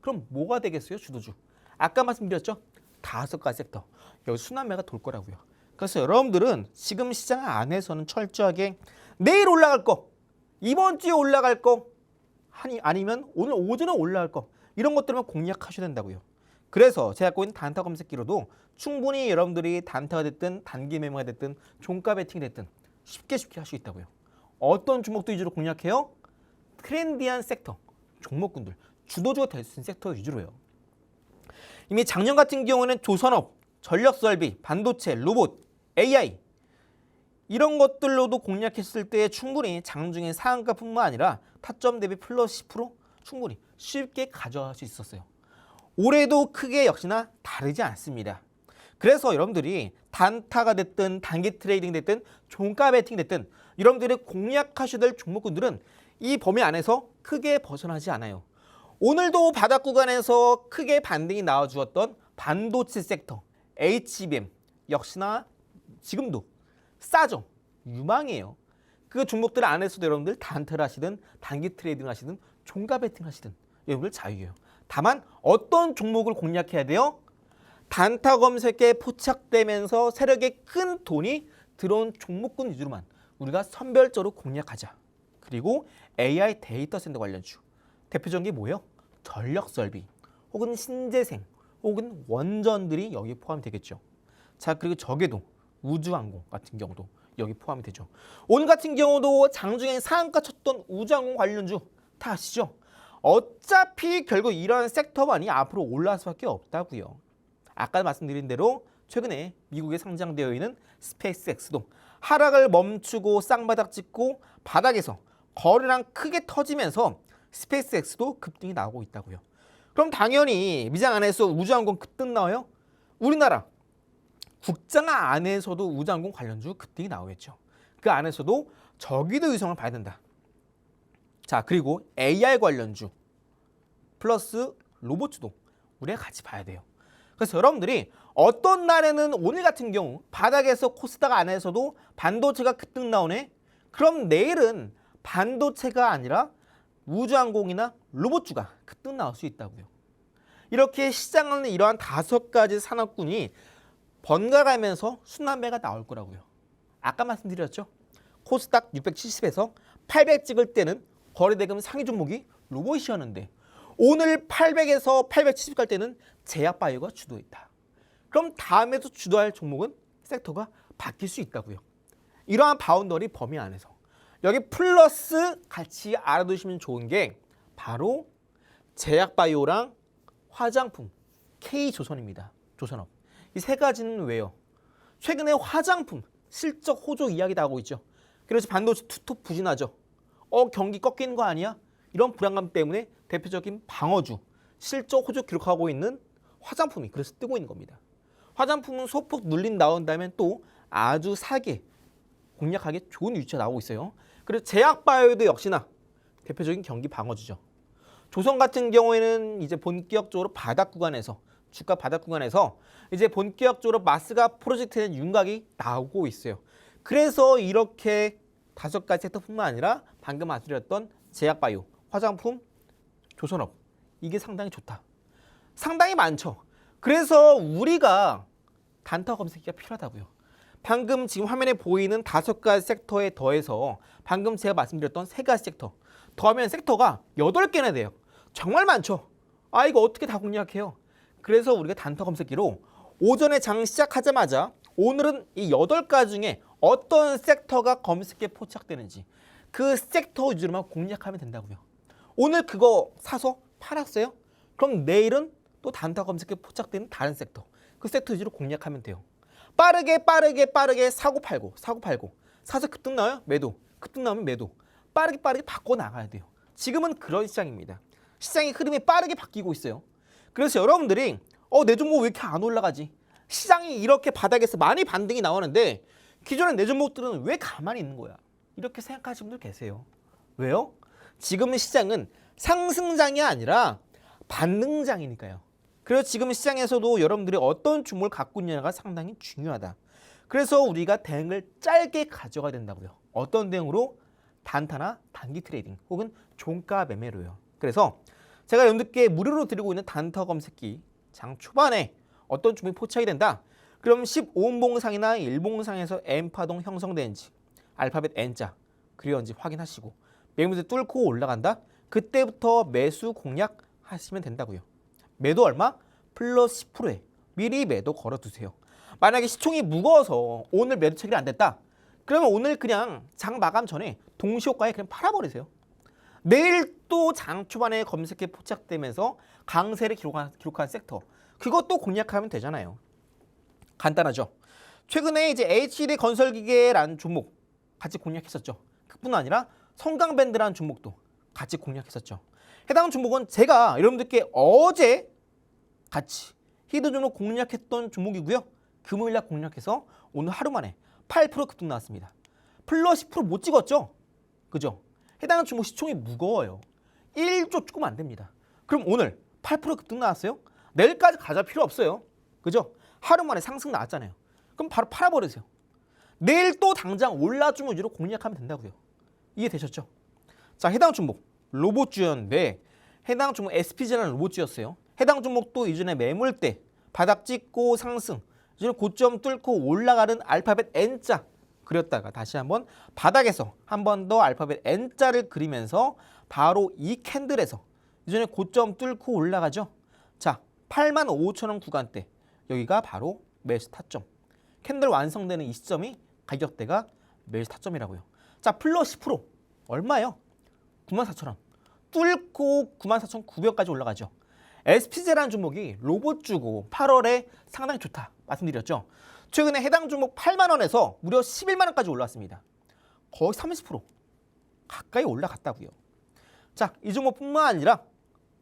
그럼 뭐가 되겠어요? 주도주. 아까 말씀드렸죠? 5가지 섹터. 여기 순환매가 돌 거라고요. 그래서 여러분들은 지금 시장 안에서는 철저하게 내일 올라갈 거, 이번 주에 올라갈 거, 아니면 오늘 오전에 올라갈 거, 이런 것들만 공략하셔야 된다고요. 그래서 제가 갖고 있는 단타 검색기로도 충분히 여러분들이 단타가 됐든 단기 매매가 됐든 종가 베팅이 됐든 쉽게 할 수 있다고요. 어떤 종목도 위주로 공략해요? 트렌디한 섹터, 종목군들, 주도주가 될 수 있는 섹터 위주로요. 이미 작년 같은 경우는 조선업, 전력설비, 반도체, 로봇, AI 이런 것들로도 공략했을 때 충분히 장중에 상한가뿐만 아니라 타점 대비 플러스 10% 충분히 쉽게 가져갈 수 있었어요. 올해도 크게 역시나 다르지 않습니다. 그래서 여러분들이 단타가 됐든 단기 트레이딩 됐든 종가 베팅 됐든 여러분들이 공략하셔야 될 종목군들은 이 범위 안에서 크게 벗어나지 않아요. 오늘도 바닥 구간에서 크게 반등이 나와주었던 반도체 섹터, HBM 역시나 지금도 싸죠. 유망이에요. 그 종목들 안에서도 여러분들 단타를 하시든 단기 트레이딩 하시든 종가 베팅 하시든 여러분들 자유예요. 다만 어떤 종목을 공략해야 돼요? 단타 검색에 포착되면서 세력의 큰 돈이 들어온 종목군 위주로만 우리가 선별적으로 공략하자. 그리고 AI 데이터 센터 관련주. 대표적인 게 뭐예요? 전력설비, 혹은 신재생, 혹은 원전들이 여기 포함이 되겠죠. 자, 그리고 적에도 우주항공 같은 경우도 여기 포함이 되죠. 오늘 같은 경우도 장중에 상한가 쳤던 우주항공 관련주 다 아시죠? 어차피 결국 이런 섹터만이 앞으로 올라갈 수밖에 없다고요. 아까 말씀드린 대로 최근에 미국에 상장되어 있는 스페이스X도 하락을 멈추고 쌍바닥 찍고 바닥에서 거래량 크게 터지면서 스페이스X도 급등이 나오고 있다고요. 그럼 당연히 미장 안에서 우주항공 급등 나와요? 우리나라 국장 안에서도 우주항공 관련주 급등이 나오겠죠. 그 안에서도 저기도 유성을 봐야 된다. 자, 그리고 AI 관련주 플러스 로봇주도 우리가 같이 봐야 돼요. 그래서 여러분들이 어떤 날에는 오늘 같은 경우 바닥에서 코스닥 안에서도 반도체가 급등 나오네? 그럼 내일은 반도체가 아니라 우주항공이나 로봇주가 급등 나올 수 있다고요. 이렇게 시장은 이러한 5가지 산업군이 번갈아가면서 순환매가 나올 거라고요. 아까 말씀드렸죠. 코스닥 670에서 800 찍을 때는 거래대금 상위 종목이 로봇이었는데 오늘 800에서 870 갈 때는 제약바이오가 주도했다. 그럼 다음에도 주도할 종목은 섹터가 바뀔 수 있다고요. 이러한 바운더리 범위 안에서 여기 플러스 같이 알아두시면 좋은 게 바로 제약바이오랑 화장품 K조선입니다. 조선업. 이 3가지는 왜요? 최근에 화장품 실적 호조 이야기 나오고 있죠. 그래서 반도체 투톱 부진하죠. 경기 꺾이는 거 아니야? 이런 불안감 때문에 대표적인 방어주 실적 호조 기록하고 있는 화장품이 그래서 뜨고 있는 겁니다. 화장품은 소폭 눌림 나온 다음에 또 아주 사게 공략하기 좋은 위치가 나오고 있어요. 그래서 제약바이오도 역시나 대표적인 경기 방어주죠. 조선 같은 경우에는 이제 본격적으로 바닥 구간에서 주가 바닥 구간에서 이제 본격적으로 마스가 프로젝트된 윤곽이 나오고 있어요. 그래서 이렇게 5가지 섹터뿐만 아니라 방금 말씀드렸던 제약바이오, 화장품, 조선업 이게 상당히 좋다. 상당히 많죠. 그래서 우리가 단타 검색기가 필요하다고요. 방금 지금 화면에 보이는 5가지 섹터에 더해서 방금 제가 말씀드렸던 3가지 섹터 더하면 섹터가 8개나 돼요. 정말 많죠. 아, 이거 어떻게 다 공략해요? 그래서 우리가 단터 검색기로 오전에 장 시작하자마자 오늘은 이 8가지 중에 어떤 섹터가 검색에 포착되는지 그 섹터 위주로만 공략하면 된다고요. 오늘 그거 사서 팔았어요? 그럼 내일은 또 단터 검색에 포착되는 다른 섹터, 그 섹터 위주로 공략하면 돼요. 빠르게 사고 팔고 사서 급등 나와요? 매도. 급등 나오면 매도. 빠르게 바꿔 나가야 돼요. 지금은 그런 시장입니다. 시장의 흐름이 빠르게 바뀌고 있어요. 그래서 여러분들이 내 종목 왜 이렇게 안 올라가지? 시장이 이렇게 바닥에서 많이 반등이 나오는데 기존의 내 종목들은 왜 가만히 있는 거야? 이렇게 생각하시는 분들 계세요. 왜요? 지금 시장은 상승장이 아니라 반등장이니까요. 그래서 지금 시장에서도 여러분들이 어떤 종목을 갖고 있느냐가 상당히 중요하다. 그래서 우리가 대응을 짧게 가져가야 된다고요. 어떤 대응으로? 단타나 단기 트레이딩 혹은 종가 매매로요. 그래서 제가 여러분들께 무료로 드리고 있는 단타 검색기 장 초반에 어떤 종목이 포착이 된다. 그럼 15분봉상이나 1봉상에서 N파동 형성되는지 알파벳 N자 그리운지 확인하시고 매물대 뚫고 올라간다. 그때부터 매수 공략하시면 된다고요. 매도 얼마? 플러스 10%에 미리 매도 걸어두세요. 만약에 시총이 무거워서 오늘 매도 체결이 안 됐다. 그러면 오늘 그냥 장 마감 전에 동시효과에 그냥 팔아버리세요. 내일 또 장 초반에 검색에 포착되면서 강세를 기록한 섹터 그것도 공략하면 되잖아요. 간단하죠. 최근에 이제 HD 건설기계라는 종목 같이 공략했었죠. 그뿐 아니라 성강밴드라는 종목도 같이 공략했었죠. 해당 종목은 제가 여러분들께 어제 같이 히든 종목 공략했던 종목이고요. 금요일날 공략해서 오늘 하루 만에 8% 급등 나왔습니다. 플러스 10%못 찍었죠? 그죠? 해당 종목 시총이 무거워요. 1조 조금 안 됩니다. 그럼 오늘 8% 급등 나왔어요? 내일까지 가져갈 필요 없어요. 그죠? 하루 만에 상승 나왔잖아요. 그럼 바로 팔아버리세요. 내일 또 당장 올라주면 위주로 공략하면 된다고요. 이해되셨죠? 자, 해당 종목 로봇주였는데 해당 종목 SPG라는 로봇주였어요. 해당 종목도 이전에 매물대 바닥 찍고 상승 이제 고점 뚫고 올라가는 알파벳 N자 그렸다가 다시 한번 바닥에서 한 번 더 알파벳 N자를 그리면서 바로 이 캔들에서 이전에 고점 뚫고 올라가죠. 자, 85,000원 구간대 여기가 바로 매수 타점. 캔들 완성되는 이 시점이 가격대가 매수 타점이라고요. 자, 플러스 10% 얼마예요? 94,000원. 뚫고 94,900원까지 올라가죠. SPG라는 종목이 로봇주고 8월에 상당히 좋다 말씀드렸죠. 최근에 해당 종목 8만 원에서 무려 11만 원까지 올라왔습니다. 거의 30% 가까이 올라갔다고요. 자, 이 종목뿐만 아니라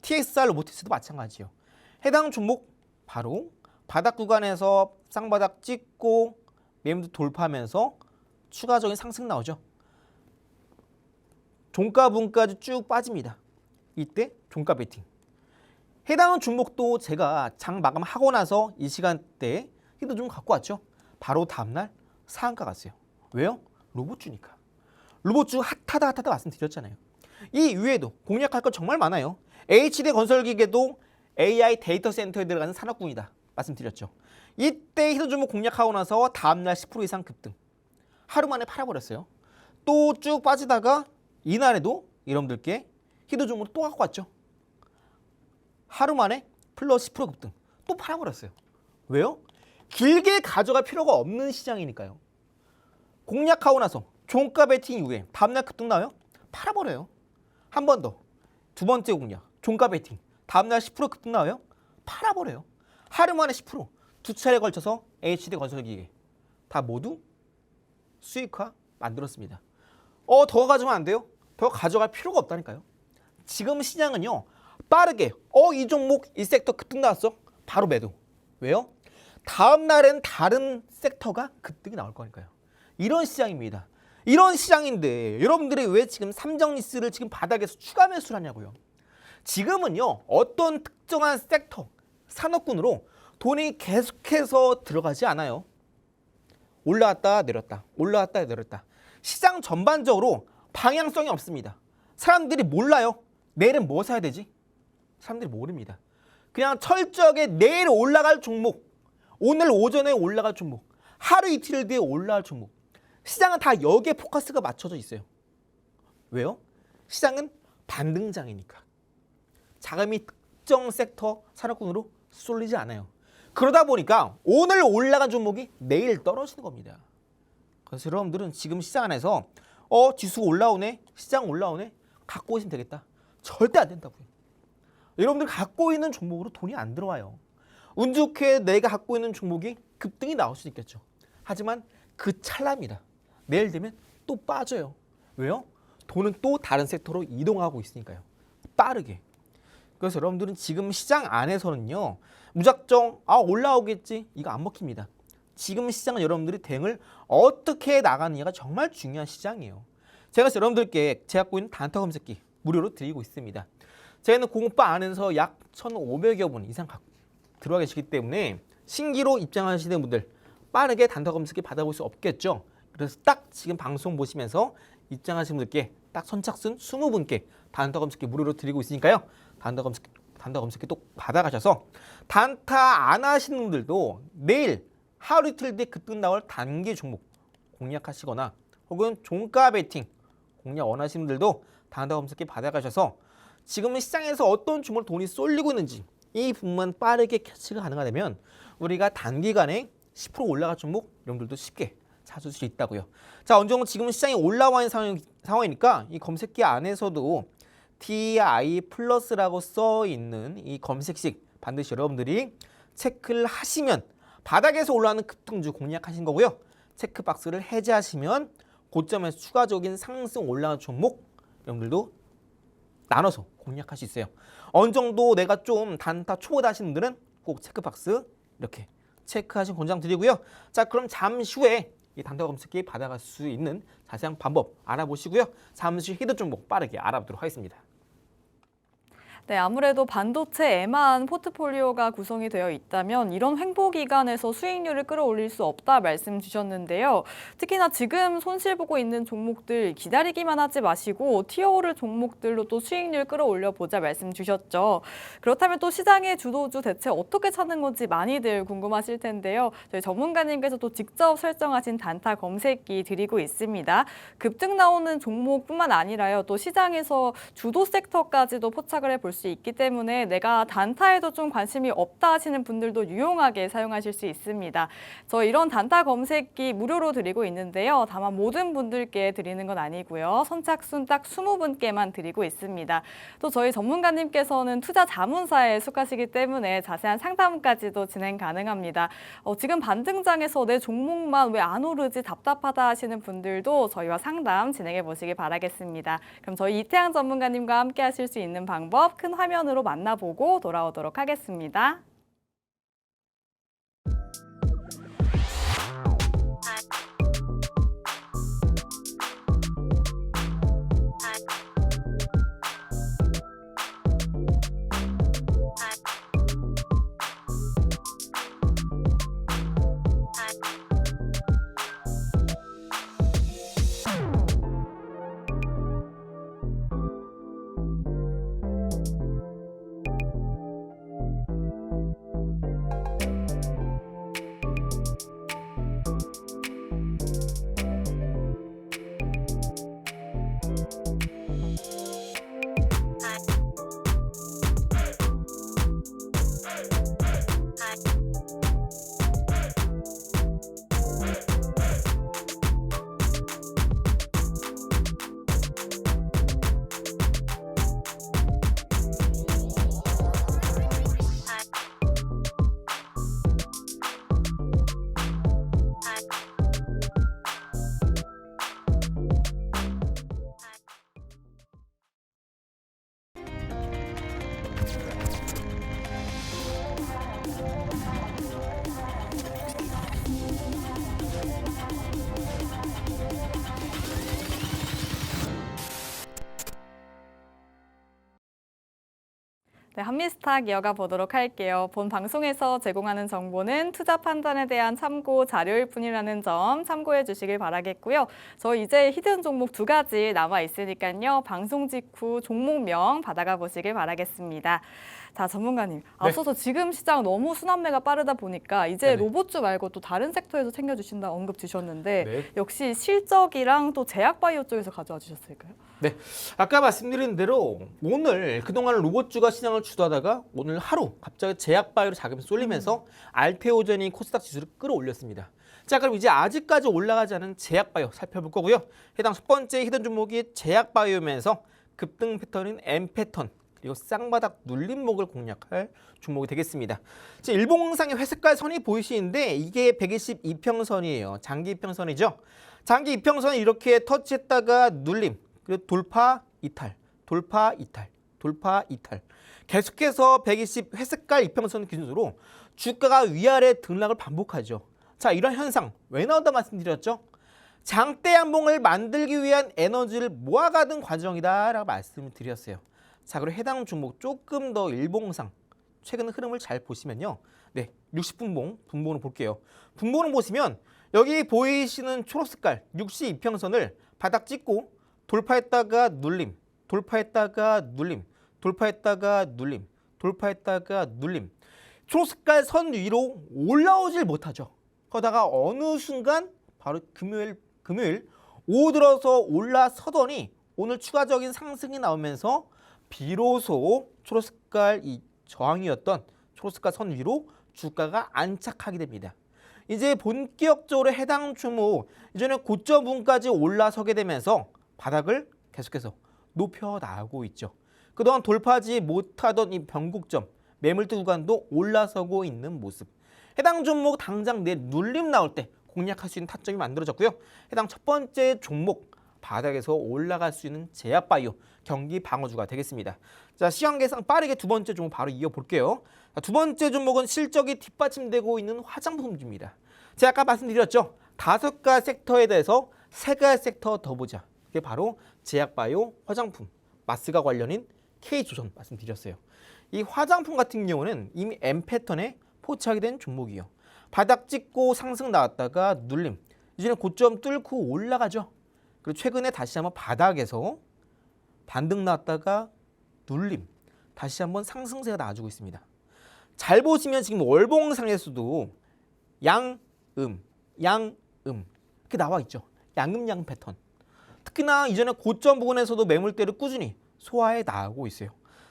TXR 로보틱스도 마찬가지예요. 해당 종목 바로 바닥 구간에서 쌍바닥 찍고 매물도 돌파하면서 추가적인 상승 나오죠. 종가분까지 쭉 빠집니다. 이때 종가 베팅. 해당 종목도 제가 장 마감하고 나서 이 시간대에 히든 좀 갖고 왔죠. 바로 다음날 상한가 갔어요. 왜요? 로봇주니까. 로봇주 핫하다 말씀드렸잖아요. 이 이외에도 공략할 거 정말 많아요. HD 건설기계도 AI 데이터 센터에 들어가는 산업군이다 말씀드렸죠. 이때 히든 종목 공략하고 나서 다음날 10% 이상 급등. 하루 만에 팔아버렸어요. 또 쭉 빠지다가 이날에도 여러분들께 히든 종목 또 갖고 왔죠. 하루 만에 플러스 10% 급등. 또 팔아버렸어요. 왜요? 길게 가져갈 필요가 없는 시장이니까요. 공략하고 나서 종가 베팅 이후에 다음날 급등 나와요? 팔아버려요. 한 번 더. 두 번째 공략. 종가 베팅. 다음날 10% 급등 나와요? 팔아버려요. 하루 만에 10%. 두 차례 걸쳐서 HD 건설기계 다 모두 수익화 만들었습니다. 더 가져가면 안 돼요? 더 가져갈 필요가 없다니까요. 지금 시장은요. 빠르게 이 종목 이 섹터 급등 나왔어? 바로 매도. 왜요? 다음 날엔 다른 섹터가 급등이 나올 거니까요. 이런 시장입니다. 이런 시장인데 여러분들이 왜 지금 삼성리스를 지금 바닥에서 추가 매수를 하냐고요. 지금은요. 어떤 특정한 섹터, 산업군으로 돈이 계속해서 들어가지 않아요. 올라왔다 내렸다. 올라왔다 내렸다. 시장 전반적으로 방향성이 없습니다. 사람들이 몰라요. 내일은 뭐 사야 되지? 사람들이 모릅니다. 그냥 철저하게 내일 올라갈 종목, 오늘 오전에 올라갈 종목 하루 이틀 뒤에 올라갈 종목. 시장은 다 여기에 포커스가 맞춰져 있어요. 왜요? 시장은 반등장이니까. 자금이 특정 섹터 산업군으로 쏠리지 않아요. 그러다 보니까 오늘 올라간 종목이 내일 떨어지는 겁니다. 그래서 여러분들은 지금 시장 안에서 지수가 올라오네, 시장 올라오네, 갖고 있으면 되겠다. 절대 안 된다고요. 여러분들 갖고 있는 종목으로 돈이 안 들어와요. 운 좋게 내가 갖고 있는 종목이 급등이 나올 수 있겠죠. 하지만 그 찰나입니다. 내일 되면 또 빠져요. 왜요? 돈은 또 다른 섹터로 이동하고 있으니까요. 빠르게. 그래서 여러분들은 지금 시장 안에서는요. 무작정 올라오겠지. 이거 안 먹힙니다. 지금 시장은 여러분들이 대응을 어떻게 나가느냐가 정말 중요한 시장이에요. 제가 여러분들께 제 갖고 있는 단타 검색기 무료로 드리고 있습니다. 저희는 공바 안에서 약 1,500여 분 이상 들어와 계시기 때문에 신기로 입장하시는 분들 빠르게 단타 검색기 받아볼 수 없겠죠. 그래서 딱 지금 방송 보시면서 입장하시는 분들께 딱 선착순 20분께 단타 검색기 무료로 드리고 있으니까요. 단타 검색기 또 받아가셔서 단타 안 하시는 분들도 내일 하루 이틀 뒤에 급등 나올 단기 종목 공략하시거나 혹은 종가 베팅 공략 원하시는 분들도 단타 검색기 받아가셔서 지금 시장에서 어떤 종목으로 돈이 쏠리고 있는지 이 부분만 빠르게 캐치가 가능하다면 우리가 단기간에 10% 올라갈 종목 여러분들도 쉽게 찾을 수 있다고요. 자, 어느 정도 지금 시장이 올라와 있는 상황이니까 이 검색기 안에서도 TI 플러스라고 써 있는 이 검색식 반드시 여러분들이 체크를 하시면 바닥에서 올라오는 급등주 공략하신 거고요. 체크박스를 해제하시면 고점에서 추가적인 상승 올라가는 종목 여러분들도 나눠서 공략할 수 있어요. 어느 정도 내가 좀 단타 초보다 하시는 분들은 꼭 체크박스 이렇게 체크하신 권장 드리고요. 자, 그럼 잠시 후에 이 단타 검색기 받아갈 수 있는 자세한 방법 알아보시고요. 잠시 후 히든 종목 빠르게 알아보도록 하겠습니다. 네, 아무래도 반도체에만 포트폴리오가 구성이 되어 있다면 이런 횡보 기간에서 수익률을 끌어올릴 수 없다 말씀 주셨는데요. 특히나 지금 손실 보고 있는 종목들 기다리기만 하지 마시고 튀어오를 종목들로 또 수익률 끌어올려 보자 말씀 주셨죠. 그렇다면 또 시장의 주도주 대체 어떻게 찾는 건지 많이들 궁금하실 텐데요. 저희 전문가님께서 또 직접 설정하신 단타 검색기 드리고 있습니다. 급등 나오는 종목뿐만 아니라요. 또 시장에서 주도 섹터까지도 포착을 해볼 수 있기 때문에 내가 단타에도 좀 관심이 없다 하시는 분들도 유용하게 사용하실 수 있습니다. 저 이런 단타 검색기 무료로 드리고 있는데요. 다만 모든 분들께 드리는 건 아니고요. 선착순 딱 20분께만 드리고 있습니다. 또 저희 전문가님께서는 투자 자문사에 속하시기 때문에 자세한 상담까지도 진행 가능합니다. 지금 반등장에서 내 종목만 왜 안 오르지 답답하다 하시는 분들도 저희와 상담 진행해 보시기 바라겠습니다. 그럼 저희 이태양 전문가님과 함께 하실 수 있는 방법 큰 화면으로 만나보고 돌아오도록 하겠습니다. 네, 한미스탁 이어가 보도록 할게요. 본 방송에서 제공하는 정보는 투자 판단에 대한 참고 자료일 뿐이라는 점 참고해 주시길 바라겠고요. 저 이제 히든 종목 2가지 남아 있으니까요. 방송 직후 종목명 받아가 보시길 바라겠습니다. 다 전문가님, 앞서서 지금 시장 너무 순환매가 빠르다 보니까 이제 네네. 로봇주 말고 또 다른 섹터에서 챙겨주신다 언급 주셨는데 네. 역시 실적이랑 또 제약바이오 쪽에서 가져와 주셨을까요? 아까 말씀드린 대로 오늘 그동안 로봇주가 시장을 주도하다가 오늘 하루 갑자기 제약바이오로 자금이 쏠리면서 알테오젠이 코스닥 지수를 끌어올렸습니다. 자, 그럼 이제 아직까지 올라가지 않은 제약바이오 살펴볼 거고요. 해당 첫 번째 히든 종목이 제약바이오면서 급등 패턴인 M패턴 그리고 쌍바닥 눌림목을 공략할 종목이 되겠습니다. 지금 일봉상의 회색깔 선이 보이시는데 이게 122평선이에요. 장기 이평선이죠. 장기 이평선을 이렇게 터치했다가 눌림, 그리고 돌파, 이탈, 돌파, 이탈, 돌파, 이탈. 계속해서 120 회색깔 이평선 기준으로 주가가 위아래 등락을 반복하죠. 자, 이런 현상 왜 나온다 말씀드렸죠? 장대 양봉을 만들기 위한 에너지를 모아가던 과정이다라고 말씀을 드렸어요. 자, 그리고 해당 종목 조금 더 일봉상 최근 흐름을 잘 보시면요. 네, 60분봉, 분봉을 볼게요. 분봉을 보시면 여기 보이시는 초록색깔 62평선을 바닥 찍고 돌파했다가 눌림, 돌파했다가 눌림, 돌파했다가 눌림, 돌파했다가 눌림. 초록색깔 선 위로 올라오질 못하죠. 그러다가 어느 순간 바로 금요일 오후 들어서 올라서더니 오늘 추가적인 상승이 나오면서 비로소 초록색깔 이 저항이었던 초록색깔 선 위로 주가가 안착하게 됩니다. 이제 본격적으로 해당 종목 이전에 고점 부분까지 올라서게 되면서 바닥을 계속해서 높여 나가고 있죠. 그동안 돌파하지 못하던 이 변곡점 매물대 구간도 올라서고 있는 모습. 해당 종목 당장 내 눌림 나올 때 공략할 수 있는 타점이 만들어졌고요. 해당 첫 번째 종목 바닥에서 올라갈 수 있는 제약바이오 경기 방어주가 되겠습니다. 자, 시황 계산 빠르게 두 번째 종목 바로 이어볼게요. 자, 두 번째 종목은 실적이 뒷받침되고 있는 화장품주입니다. 제가 아까 말씀드렸죠. 5가 섹터에 대해서 3가 섹터 더 보자. 이게 바로 제약바이오, 화장품, 마스가 관련인 K조선 말씀드렸어요. 이 화장품 같은 경우는 이미 M패턴에 포착이 된 종목이에요. 바닥 찍고 상승 나왔다가 눌림. 이제는 고점 뚫고 올라가죠. 그리고 최근에 다시 한번 바닥에서 반등 나왔다가 눌림. 다시 한번 상승세가 나와주고 있습니다. 잘 보시면 지금 월봉상에서도 양음 이렇게 나와 있죠. 양음 패턴. 특히나 이전에 고점 부근에서도 매물대를 꾸준히 소화해 나가고 있어요.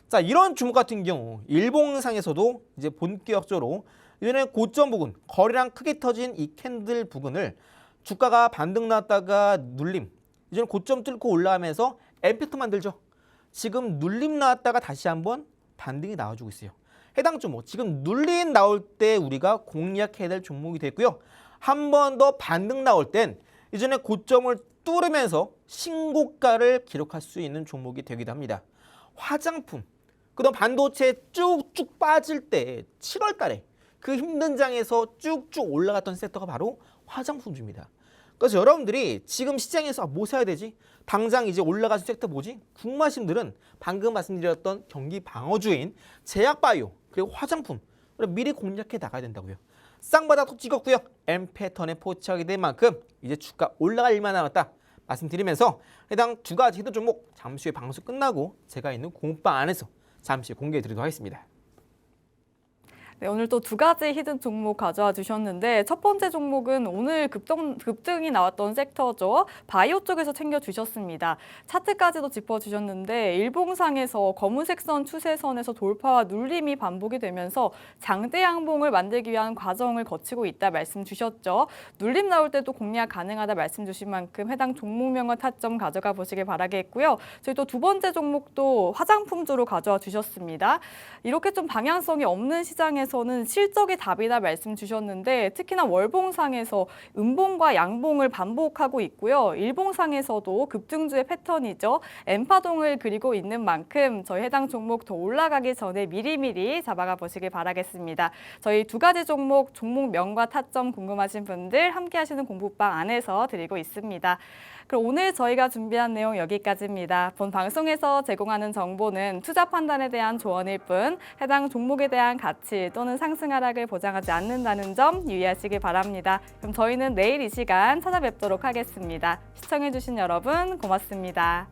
자, 이런 종목 같은 경우 일봉상에서도 이제 본격적으로 이전에 고점 부근 거래량 크게 터진 이 캔들 부근을 주가가 반등 나왔다가 눌림, 이전에 고점 뚫고 올라가면서 M패턴 만들죠. 지금 눌림 나왔다가 다시 한번 반등이 나와주고 있어요. 해당 종목 지금 눌림 나올 때 우리가 공략해야 될 종목이 됐고요. 한 번 더 반등 나올 땐 이전에 고점을 뚫으면서 신고가를 기록할 수 있는 종목이 되기도 합니다. 화장품, 그다음 반도체 쭉쭉 빠질 때 7월 달에 그 힘든 장에서 쭉쭉 올라갔던 섹터가 바로 화장품주입니다. 그래서 여러분들이 지금 시장에서 뭐 사야 되지? 당장 이제 올라가는 섹터 뭐지? 궁금하신 분들은 방금 말씀드렸던 경기 방어주인 제약바이오 그리고 화장품 미리 공략해 나가야 된다고요. 쌍바닥도 찍었고요. M패턴에 포착이 된 만큼 이제 주가 올라갈 일만 남았다 말씀드리면서 해당 두 가지 히든 종목 잠시 후에 방송 끝나고 제가 있는 공부방 안에서 잠시 공개해 드리도록 하겠습니다. 네, 오늘 또 두 가지 히든 종목 가져와 주셨는데 첫 번째 종목은 오늘 급등이 나왔던 섹터죠. 바이오 쪽에서 챙겨주셨습니다. 차트까지도 짚어주셨는데 일봉상에서 검은색 선 추세선에서 돌파와 눌림이 반복이 되면서 장대 양봉을 만들기 위한 과정을 거치고 있다 말씀 주셨죠. 눌림 나올 때도 공략 가능하다 말씀 주신 만큼 해당 종목명과 타점 가져가 보시길 바라겠고요. 저희 또 두 번째 종목도 화장품주로 가져와 주셨습니다. 이렇게 좀 방향성이 없는 시장에서는 실적이 답이다 말씀 주셨는데 특히나 월봉상에서 음봉과 양봉을 반복하고 있고요. 일봉상에서도 급등주의 패턴이죠. M파동을 그리고 있는 만큼 저희 해당 종목 더 올라가기 전에 미리미리 잡아가 보시길 바라겠습니다. 저희 두 가지 종목명과 타점 궁금하신 분들 함께 하시는 공부방 안에서 드리고 있습니다. 그럼 오늘 저희가 준비한 내용 여기까지입니다. 본 방송에서 제공하는 정보는 투자 판단에 대한 조언일 뿐 해당 종목에 대한 가치 또는 상승 하락을 보장하지 않는다는 점 유의하시기 바랍니다. 그럼 저희는 내일 이 시간 찾아뵙도록 하겠습니다. 시청해주신 여러분 고맙습니다.